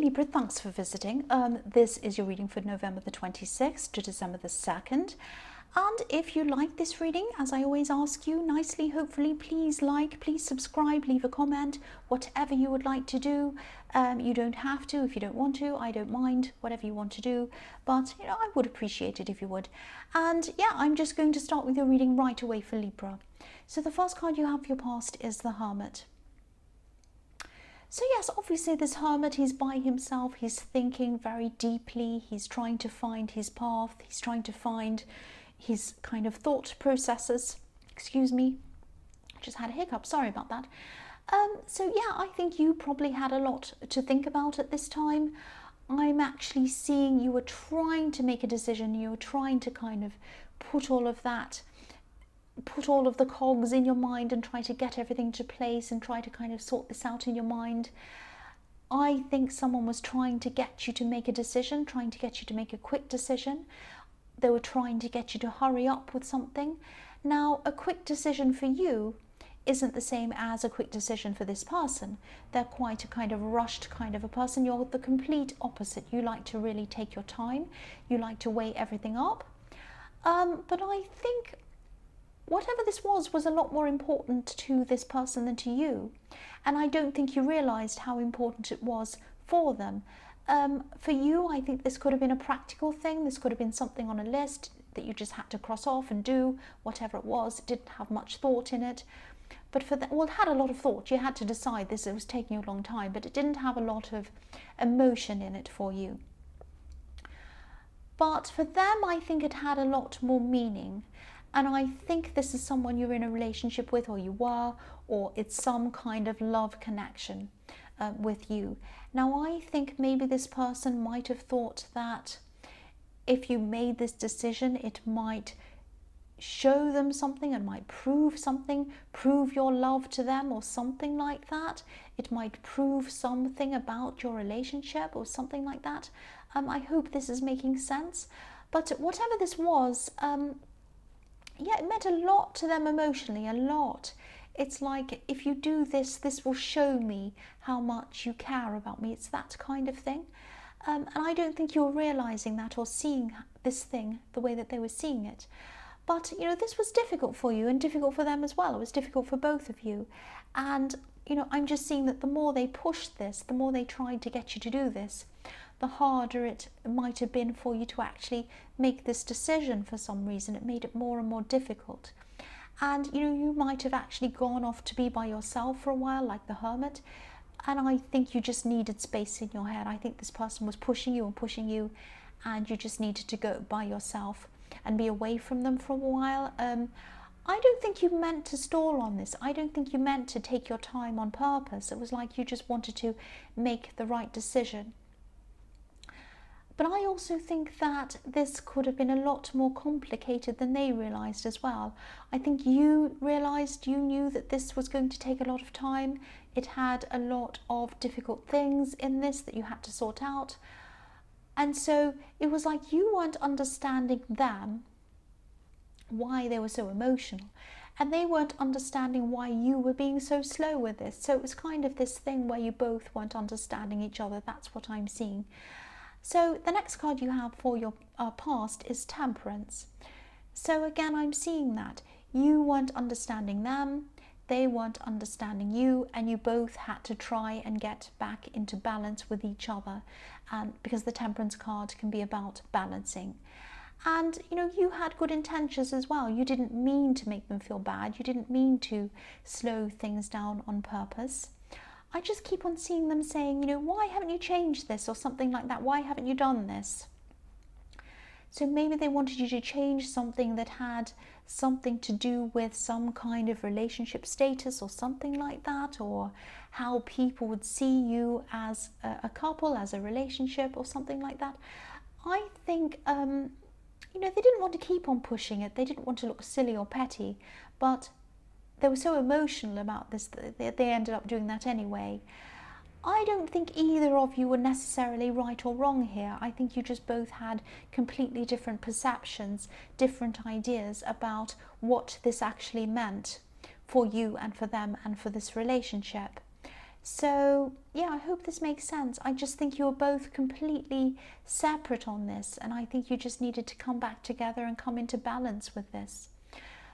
Libra, thanks for visiting. This is your reading for November the 26th to December the 2nd. And if you like this reading, as I always ask you nicely, hopefully, please like, please subscribe, leave a comment, whatever you would like to do. You don't have to if you don't want to. I don't mind, whatever you want to do. But, I would appreciate it if you would. And yeah, I'm just going to start with your reading right away for Libra. So the first card you have for your past is the Hermit. So yes, obviously this Hermit, he's by himself, he's thinking very deeply, he's trying to find his path, he's trying to find his kind of thought processes. Excuse me, I just had a hiccup, sorry about that. So yeah, I think you probably had a lot to think about at this time. I'm actually seeing you were trying to make a decision, you were trying to kind of put all of the cogs in your mind and try to get everything to place and try to kind of sort this out in your mind. I think someone was trying to get you to make a decision, trying to get you to make a quick decision. They were trying to get you to hurry up with something. Now, a quick decision for you isn't the same as a quick decision for this person. They're quite a kind of rushed kind of a person. You're the complete opposite. You like to really take your time. You like to weigh everything up. But I think whatever this was a lot more important to this person than to you. And I don't think you realised how important it was for them. For you, I think this could have been a practical thing. This could have been something on a list that you just had to cross off and do, whatever it was. It didn't have much thought in it. But for that, well, it had a lot of thought. You had to decide this. It was taking you a long time, but it didn't have a lot of emotion in it for you. But for them, I think it had a lot more meaning. And I think this is someone you're in a relationship with, or you were, or it's some kind of love connection with you. Now, I think maybe this person might have thought that if you made this decision, it might show them something and might prove something, prove your love to them or something like that. It might prove something about your relationship or something like that. I hope this is making sense. But whatever this was, yeah, it meant a lot to them emotionally, a lot. It's like, if you do this, this will show me how much you care about me. It's that kind of thing. And I don't think you're realising that or seeing this thing the way that they were seeing it. But, this was difficult for you and difficult for them as well. It was difficult for both of you. And, I'm just seeing that the more they pushed this, the more they tried to get you to do this, the harder it might have been for you to actually make this decision for some reason. It made it more and more difficult. And, you might have actually gone off to be by yourself for a while, like the Hermit. And I think you just needed space in your head. I think this person was pushing you, and you just needed to go by yourself and be away from them for a while. I don't think you meant to stall on this. I don't think you meant to take your time on purpose. It was like you just wanted to make the right decision. But I also think that this could have been a lot more complicated than they realised as well. I think you realised, you knew that this was going to take a lot of time. It had a lot of difficult things in this that you had to sort out. And so it was like you weren't understanding them, why they were so emotional. And they weren't understanding why you were being so slow with this. So it was kind of this thing where you both weren't understanding each other. That's what I'm seeing. So the next card you have for your past is Temperance. So again, I'm seeing that you weren't understanding them, they weren't understanding you, and you both had to try and get back into balance with each other, because the Temperance card can be about balancing. And you had good intentions as well. You didn't mean to make them feel bad. You didn't mean to slow things down on purpose. I just keep on seeing them saying, why haven't you changed this, or something like that? Why haven't you done this? So maybe they wanted you to change something that had something to do with some kind of relationship status or something like that, or how people would see you as a couple, as a relationship or something like that. I think, they didn't want to keep on pushing it. They didn't want to look silly or petty, but they were so emotional about this that they ended up doing that anyway. I don't think either of you were necessarily right or wrong here. I think you just both had completely different perceptions, different ideas about what this actually meant for you and for them and for this relationship. So yeah, I hope this makes sense. I just think you were both completely separate on this, and I think you just needed to come back together and come into balance with this.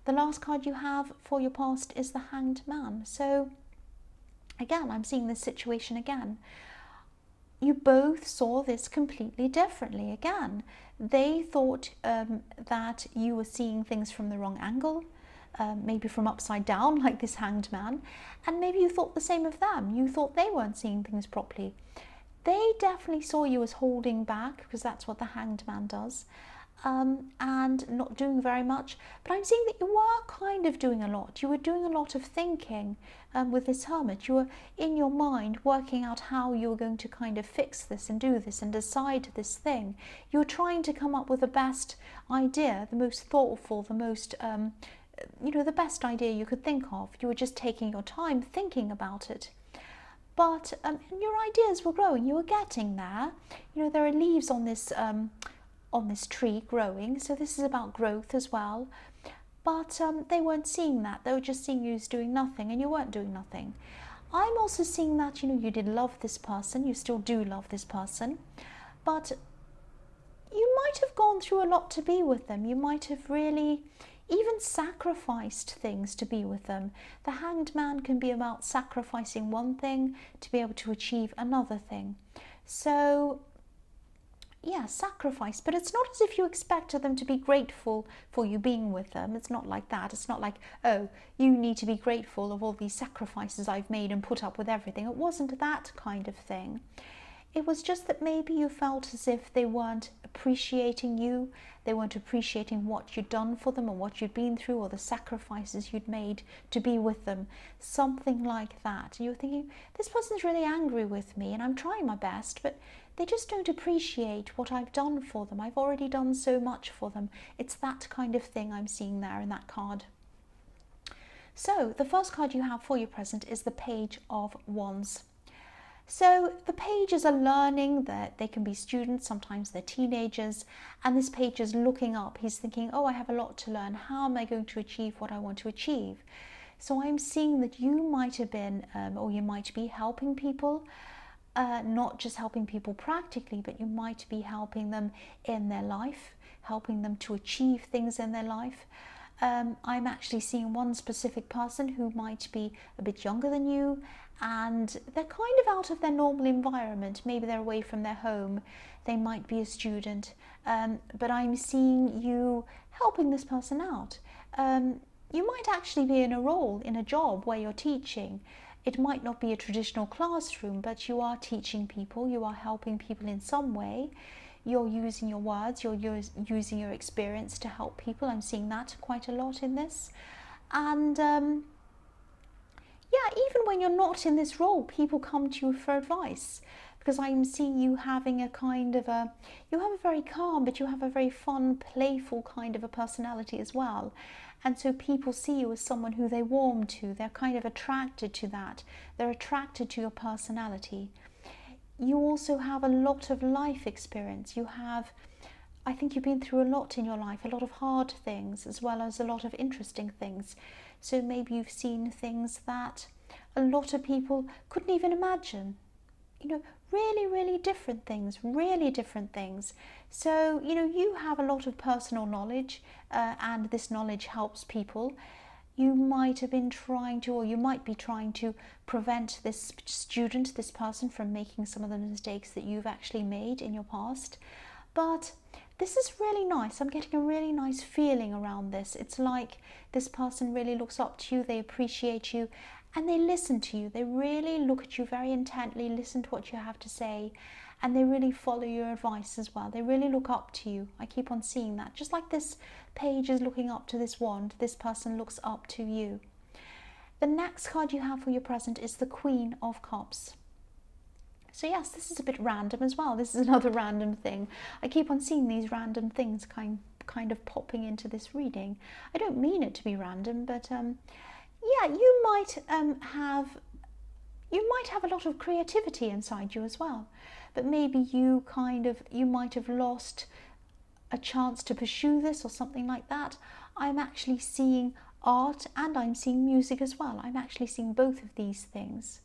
The last card you have for your past is the Hanged Man. So again, I'm seeing this situation again. You both saw this completely differently. Again, they thought that you were seeing things from the wrong angle, maybe from upside down, like this Hanged Man, and maybe you thought the same of them. You thought they weren't seeing things properly. They definitely saw you as holding back, because that's what the Hanged Man does, and not doing very much. But I'm seeing that you were kind of doing a lot. You were doing a lot of thinking with this Hermit. You were in your mind working out how you were going to kind of fix this and do this and decide this thing. You were trying to come up with the best idea, the most thoughtful, the most the best idea you could think of. You were just taking your time thinking about it. But your ideas were growing. You were getting there. There are leaves on this tree growing, so this is about growth as well. But they weren't seeing that. They were just seeing you as doing nothing, and you weren't doing nothing. I'm also seeing that you did love this person. You still do love this person, but you might have gone through a lot to be with them. You might have really even sacrificed things to be with them. The Hanged Man can be about sacrificing one thing to be able to achieve another thing. So yeah, sacrifice, but it's not as if you expected them to be grateful for you being with them. It's not like that. It's not like, oh, you need to be grateful of all these sacrifices I've made and put up with everything. It wasn't that kind of thing. It was just that maybe you felt as if they weren't appreciating you. They weren't appreciating what you'd done for them or what you'd been through or the sacrifices you'd made to be with them. Something like that. You were thinking, this person's really angry with me and I'm trying my best, but they just don't appreciate what I've done for them. I've already done so much for them. It's that kind of thing I'm seeing there in that card. So the first card you have for your present is the Page of Wands. So the pages are learning that they can be students, sometimes they're teenagers, and this page is looking up. He's thinking, oh, I have a lot to learn. How am I going to achieve what I want to achieve? So I'm seeing that you might have been, or you might be helping people, not just helping people practically, but you might be helping them in their life, helping them to achieve things in their life. I'm actually seeing one specific person who might be a bit younger than you, and they're kind of out of their normal environment. Maybe they're away from their home. They might be a student, but I'm seeing you helping this person out. You might actually be in a role, in a job where you're teaching. It might not be a traditional classroom, but you are teaching people, you are helping people in some way. You're using your words, you're using your experience to help people. I'm seeing that quite a lot in this. And yeah, even when you're not in this role, people come to you for advice, because I'm seeing you having a kind of you have a very calm, but you have a very fun, playful kind of a personality as well. And so people see you as someone who they warm to. They're kind of attracted to that. They're attracted to your personality. You also have a lot of life experience. I think you've been through a lot in your life, a lot of hard things, as well as a lot of interesting things. So maybe you've seen things that a lot of people couldn't even imagine. Really, really different things, really different things. So, you have a lot of personal knowledge, and this knowledge helps people. You might have been trying to, or you might be trying to prevent this student, this person, from making some of the mistakes that you've actually made in your past. But this is really nice. I'm getting a really nice feeling around this. It's like this person really looks up to you, they appreciate you, and they listen to you. They really look at you very intently, listen to what you have to say, and they really follow your advice as well. They really look up to you. I keep on seeing that. Just like this page is looking up to this wand, this person looks up to you. The next card you have for your present is the Queen of Cups. So yes, this is a bit random as well. This is another random thing. I keep on seeing these random things kind of popping into this reading. I don't mean it to be random, but yeah, you might have a lot of creativity inside you as well. But maybe you might have lost a chance to pursue this or something like that. I'm actually seeing art and I'm seeing music as well. I'm actually seeing both of these things.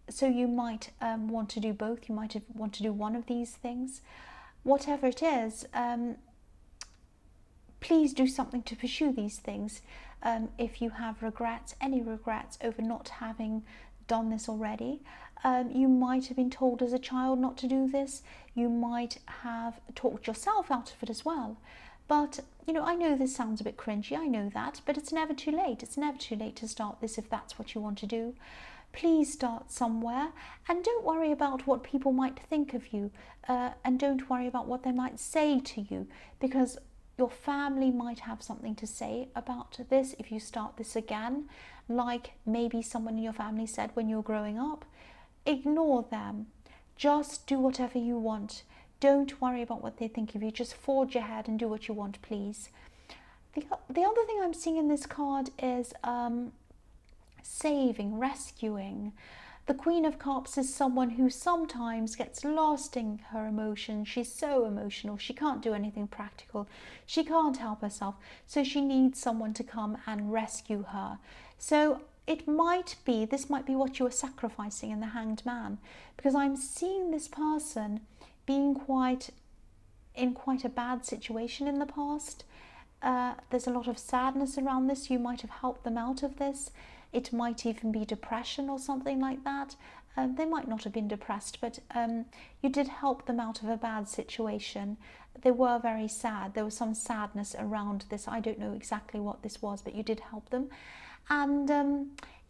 So you might want to do both. You might want to do one of these things. Whatever it is, please do something to pursue these things. If you have regrets, any regrets over not having done this already, you might have been told as a child not to do this. You might have talked yourself out of it as well. But, I know this sounds a bit cringy, I know that, but it's never too late. It's never too late to start this if that's what you want to do. Please start somewhere, and don't worry about what people might think of you, and don't worry about what they might say to you, because your family might have something to say about this if you start this again, like maybe someone in your family said when you were growing up. Ignore them. Just do whatever you want. Don't worry about what they think of you. Just forge ahead and do what you want, please. The other thing I'm seeing in this card is saving, rescuing. The Queen of Cups is someone who sometimes gets lost in her emotions. She's so emotional. She can't do anything practical. She can't help herself. So she needs someone to come and rescue her. So this might be what you are sacrificing in the Hanged Man, because I'm seeing this person being in quite a bad situation in the past. There's a lot of sadness around this. You might have helped them out of this. It might even be depression or something like that. They might not have been depressed, but you did help them out of a bad situation. They were very sad. There was some sadness around this. I don't know exactly what this was, but you did help them. And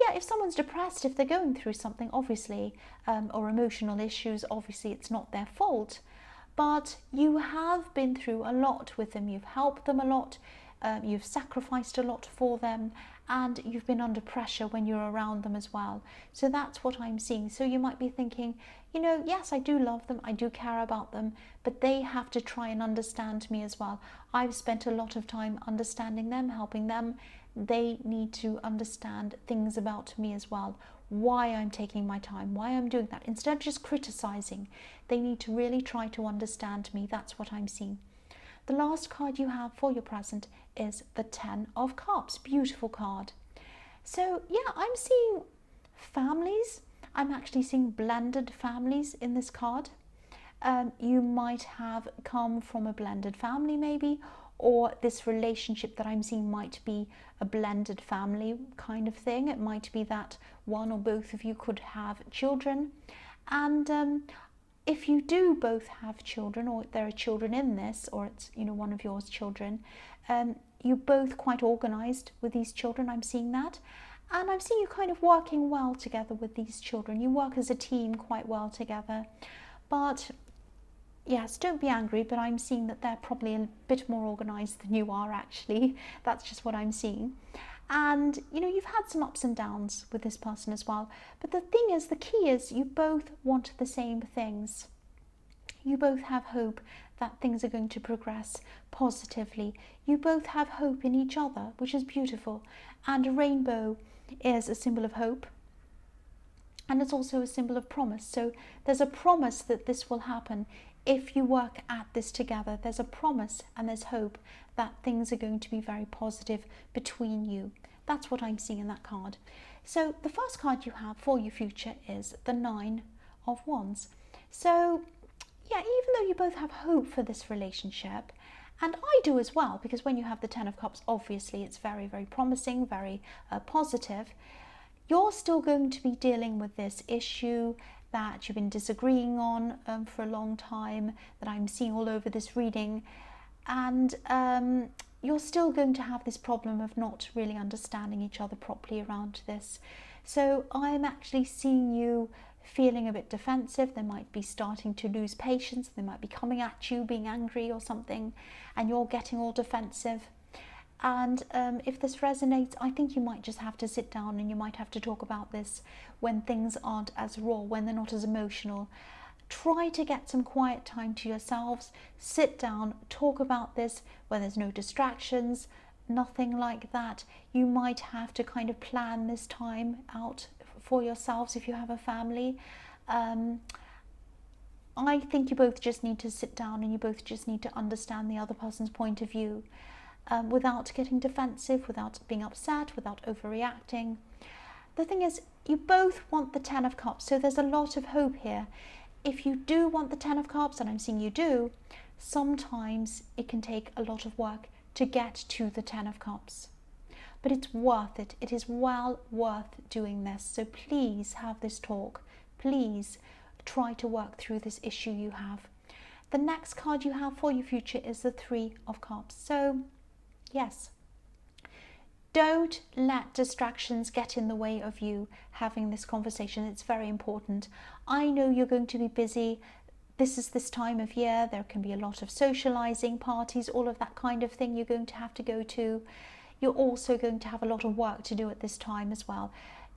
yeah, if someone's depressed, if they're going through something, obviously, or emotional issues, obviously it's not their fault. But you have been through a lot with them. You've helped them a lot. You've sacrificed a lot for them, and you've been under pressure when you're around them as well. So that's what I'm seeing. So you might be thinking, yes, I do love them, I do care about them, but they have to try and understand me as well. I've spent a lot of time understanding them, helping them. They need to understand things about me as well, why I'm taking my time, why I'm doing that. Instead of just criticizing, they need to really try to understand me. That's what I'm seeing. The last card you have for your present is the Ten of Cups. Beautiful card. So yeah, I'm seeing families. I'm actually seeing blended families in this card. You might have come from a blended family maybe, or this relationship that I'm seeing might be a blended family kind of thing. It might be that one or both of you could have children. And if you do both have children, or there are children in this, or it's one of yours children, you're both quite organized with these children. I'm seeing that, and I'm seeing you kind of working well together with these children. You work as a team quite well together. But yes, don't be angry, but I'm seeing that they're probably a bit more organized than you are, actually. That's just what I'm seeing. And you've had some ups and downs with this person as well, but the key is you both want the same things. You both have hope that things are going to progress positively. You both have hope in each other, which is beautiful. And a rainbow is a symbol of hope, and it's also a symbol of promise. So there's a promise that this will happen if you work at this together. There's a promise and there's hope that things are going to be very positive between you. That's what I'm seeing in that card. So the first card you have for your future is the Nine of Wands. So yeah, even though you both have hope for this relationship, and I do as well, because when you have the Ten of Cups, obviously it's very, very promising, very positive, you're still going to be dealing with this issue that you've been disagreeing on for a long time, that I'm seeing all over this reading. And you're still going to have this problem of not really understanding each other properly around this. So I'm actually seeing you feeling a bit defensive. They might be starting to lose patience. They might be coming at you, being angry or something, and you're getting all defensive. And if this resonates, I think you might just have to sit down and you might have to talk about this when things aren't as raw, when they're not as emotional. Try to get some quiet time to yourselves. Sit down, talk about this where there's no distractions, nothing like that. You might have to kind of plan this time out for yourselves if you have a family. I think you both just need to sit down and you both just need to understand the other person's point of view. Without getting defensive, without being upset, without overreacting. the thing is, you both want the Ten of Cups, so there's a lot of hope here. If you do want the Ten of Cups, and I'm seeing you do, sometimes it can take a lot of work to get to the Ten of Cups. But it's worth it. It is well worth doing this. So please have this talk. Please try to work through this issue you have. The next card you have for your future is the Three of Cups. So, yes, don't let distractions get in the way of you having this conversation. It's very important. I know you're going to be busy. This is this time of year. There can be a lot of socializing, parties, all of that kind of thing you're going to have to go to. You're also going to have a lot of work to do at this time as well.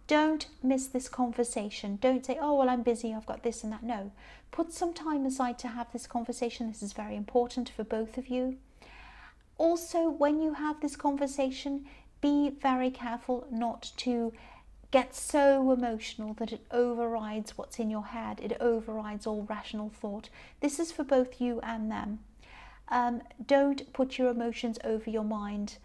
Don't miss this conversation. Don't say, oh, well, I'm busy, I've got this and that. No, put some time aside to have this conversation. This is very important for both of you. Also, when you have this conversation, be very careful not to get so emotional that it overrides what's in your head. It overrides all rational thought. This is for both you and them. Don't put your emotions over your mind,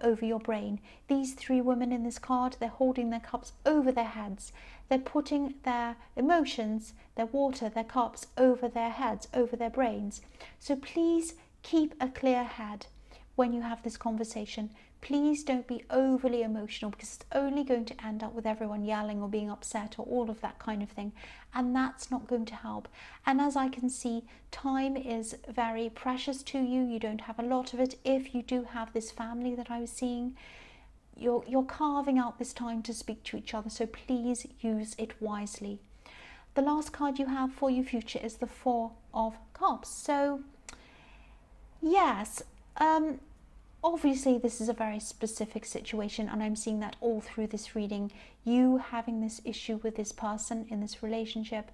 over your brain. These three women in this card, they're holding their cups over their heads. They're putting their emotions, their water, their cups over their heads, over their brains. So please keep a clear head when you have this conversation. Please don't be overly emotional, because it's only going to end up with everyone yelling or being upset or all of that kind of thing. And that's not going to help. And as I can see, time is very precious to you. You don't have a lot of it. If you do have this family that I was seeing, you're carving out this time to speak to each other. So please use it wisely. The last card you have for your future is the Four of Cups. So, yes, obviously, this is a very specific situation, and I'm seeing that all through this reading. You having this issue with this person in this relationship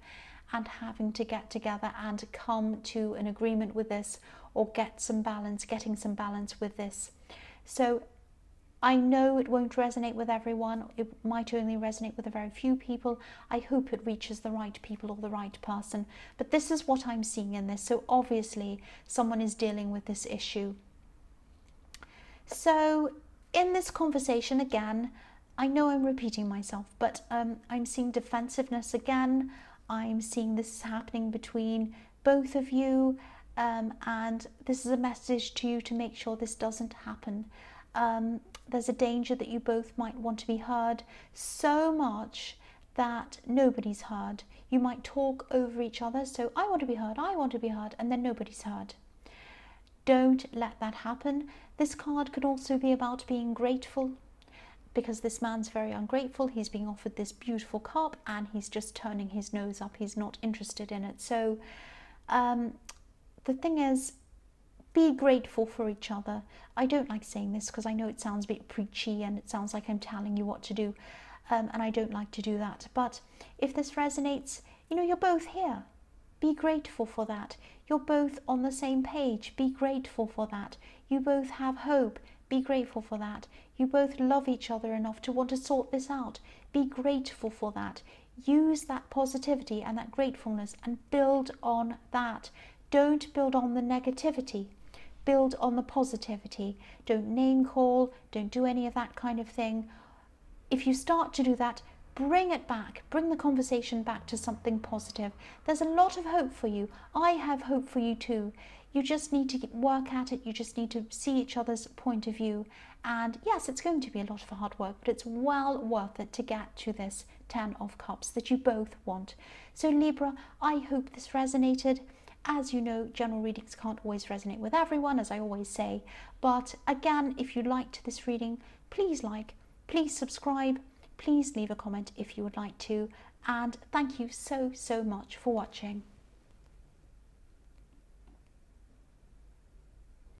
and having to get together and come to an agreement with this, or getting some balance with this. So I know it won't resonate with everyone. It might only resonate with a very few people. I hope it reaches the right people or the right person. But this is what I'm seeing in this. So obviously, someone is dealing with this issue. So in this conversation, again, I know I'm repeating myself, but I'm seeing defensiveness again. I'm seeing this is happening between both of you, and this is a message to you to make sure this doesn't happen. There's a danger that you both might want to be heard so much that nobody's heard. You might talk over each other. So I want to be heard, and then nobody's heard. Don't let that happen. This card could also be about being grateful, because this man's very ungrateful. He's being offered this beautiful cup and he's just turning his nose up. He's not interested in it. So the thing is, be grateful for each other. I don't like saying this because I know it sounds a bit preachy and it sounds like I'm telling you what to do, and I don't like to do that. But if this resonates, you're both here. Be grateful for that. You're both on the same page. Be grateful for that. You both have hope. Be grateful for that. You both love each other enough to want to sort this out. Be grateful for that. Use that positivity and that gratefulness and build on that. Don't build on the negativity. Build on the positivity. Don't name call. Don't do any of that kind of thing. If you start to do that, bring it back. Bring the conversation back to something positive. There's a lot of hope for you. I have hope for you too. You just need to work at it. You just need to see each other's point of view. And yes, it's going to be a lot of hard work, but it's well worth it to get to this 10 of Cups that you both want. So Libra, I hope this resonated. As you know, general readings can't always resonate with everyone, as I always say. But again, if you liked this reading, please please subscribe. Please leave a comment if you would like to, and thank you so much for watching.